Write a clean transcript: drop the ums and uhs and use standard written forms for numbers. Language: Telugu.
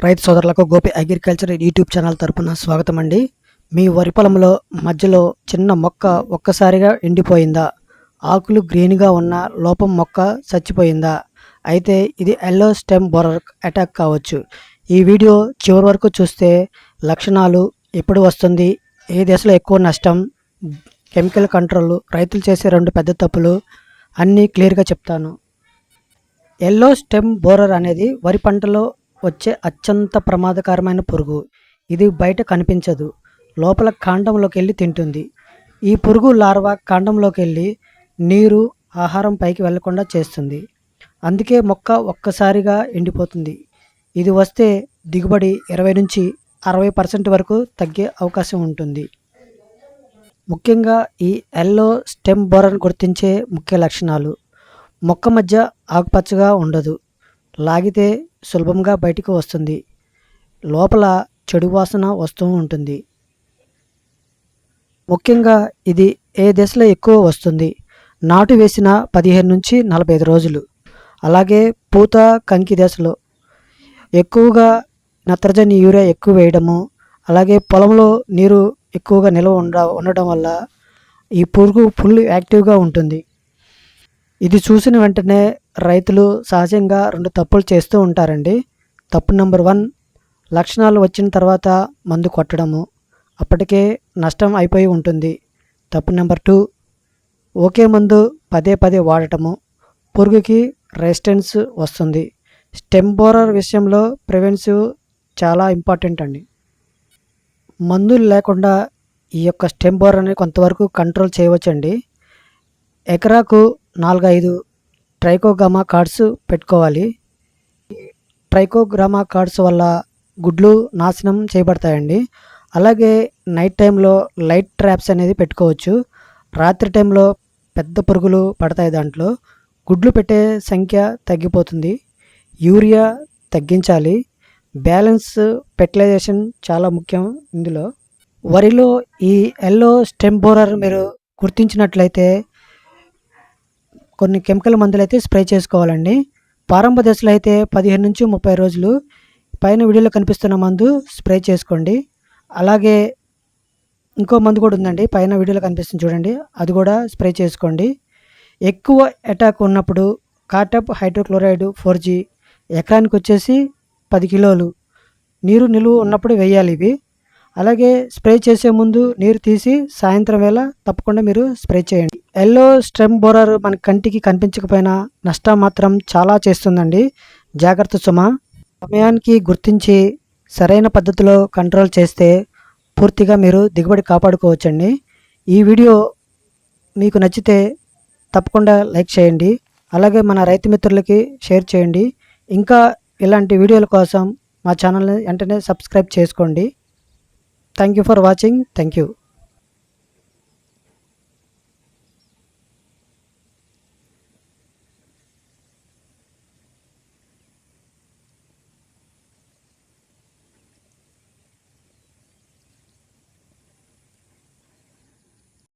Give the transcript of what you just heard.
రైతు సోదరులకు గోపి అగ్రికల్చర్ యూట్యూబ్ ఛానల్ తరపున స్వాగతం అండి. మీ వరి పొలంలో మధ్యలో చిన్న మొక్క ఒక్కసారిగా ఎండిపోయిందా? ఆకులు గ్రీన్గా ఉన్న లోపం మొక్క చచ్చిపోయిందా? అయితే ఇది ఎల్లో స్టెమ్ బోరర్ అటాక్ కావచ్చు. ఈ వీడియో చివరి వరకు చూస్తే లక్షణాలు, ఎప్పుడు వస్తుంది, ఏ దశలో ఎక్కువ నష్టం, కెమికల్ కంట్రోల్, రైతులు చేసే 2 పెద్ద తప్పులు అన్నీ క్లియర్గా చెప్తాను. ఎల్లో స్టెమ్ బోరర్ అనేది వరి పంటలో వచ్చే అత్యంత ప్రమాదకరమైన పురుగు. ఇది బయట కనిపించదు, లోపల కాండంలోకి వెళ్ళి తింటుంది. ఈ పురుగు లార్వా కాండంలోకి వెళ్ళి నీరు, ఆహారం పైకి వెళ్లకుండా చేస్తుంది. అందుకే మొక్క ఒక్కసారిగా ఎండిపోతుంది. ఇది వస్తే దిగుబడి 20 నుంచి 60% వరకు తగ్గే అవకాశం ఉంటుంది. ముఖ్యంగా ఈ ఎల్లో స్టెమ్ బోరర్ గుర్తించే ముఖ్య లక్షణాలు: మొక్క మధ్య ఆకుపచ్చగా ఉండదు, లాగితే సులభంగా బయటకు వస్తుంది, లోపల చెడు వాసన వస్తూ ఉంటుంది. ముఖ్యంగా ఇది ఏ దశలో ఎక్కువ వస్తుంది? నాటు వేసిన 15 నుంచి 45 రోజులు. అలాగే పూత కంకి దశలో ఎక్కువగా నత్రజని, యూరియా ఎక్కువ వేయడము, అలాగే పొలంలో నీరు ఎక్కువగా నిల్వ ఉండడం వల్ల ఈ పురుగు ఫుల్ యాక్టివ్గా ఉంటుంది. ఇది చూసిన వెంటనే రైతులు సహజంగా 2 తప్పులు చేస్తూ ఉంటారండి. తప్పు నెంబర్ 1, లక్షణాలు వచ్చిన తర్వాత మందు కొట్టడము, అప్పటికే నష్టం అయిపోయి ఉంటుంది. తప్పు నెంబర్ 2, ఒకే మందు పదే పదే వాడటము, పురుగుకి రెసిస్టెన్స్ వస్తుంది. స్టెమ్ బోరర్ విషయంలో ప్రివెన్సివ్ చాలా ఇంపార్టెంట్ అండి. మందులు లేకుండా ఈ యొక్క స్టెమ్ బోరర్ అనేది కొంతవరకు కంట్రోల్ చేయవచ్చండి. ఎకరాకు 4-5 ట్రైకోగ్రామా కార్డ్స్ పెట్టుకోవాలి. ట్రైకోగ్రామా కార్డ్స్ వల్ల గుడ్లు నాశనం చేయబడతాయండి. అలాగే నైట్ టైంలో లైట్ ట్రాప్స్ అనేది పెట్టుకోవచ్చు. రాత్రి టైంలో పెద్ద పురుగులు పడతాయి, దాంట్లో గుడ్లు పెట్టే సంఖ్య తగ్గిపోతుంది. యూరియా తగ్గించాలి. బ్యాలెన్స్ ఫెర్టిలైజేషన్ చాలా ముఖ్యం ఇందులో. వరిలో ఈ ఎల్లో స్టెమ్ బోరర్ మీరు గుర్తించినట్లయితే కొన్ని కెమికల్ మందులు అయితే స్ప్రే చేసుకోవాలండి. ప్రారంభ దశలో అయితే 15 నుంచి 30 రోజులు పైన వీడియోలో కనిపిస్తున్న మందు స్ప్రే చేసుకోండి. అలాగే ఇంకో మందు కూడా ఉందండి, పైన వీడియోలో కనిపిస్తుంది చూడండి, అది కూడా స్ప్రే చేసుకోండి. ఎక్కువ అటాక్ ఉన్నప్పుడు కార్టప్ హైడ్రోక్లోరైడ్ 4G ఎకరానికి వచ్చేసి 10 కిలోలు నీరు నిలువ ఉన్నప్పుడు వేయాలి ఇవి. అలాగే స్ప్రే చేసే ముందు నీరు తీసి సాయంత్రం వేళ తప్పకుండా మీరు స్ప్రే చేయండి. ఎల్లో స్టెమ్ బోరర్ మన కంటికి కనిపించకపోయినా నష్టం మాత్రం చాలా చేస్తుందండి. జాగ్రత్త సుమా. సమయానికి గుర్తించి సరైన పద్ధతిలో కంట్రోల్ చేస్తే పూర్తిగా మీరు దిగుబడి కాపాడుకోవచ్చండి. ఈ వీడియో మీకు నచ్చితే తప్పకుండా లైక్ చేయండి. అలాగే మన రైతు మిత్రులకి షేర్ చేయండి. ఇంకా ఇలాంటి వీడియోల కోసం మా ఛానల్ని వెంటనే సబ్స్క్రైబ్ చేసుకోండి. Thank you for watching. Thank you.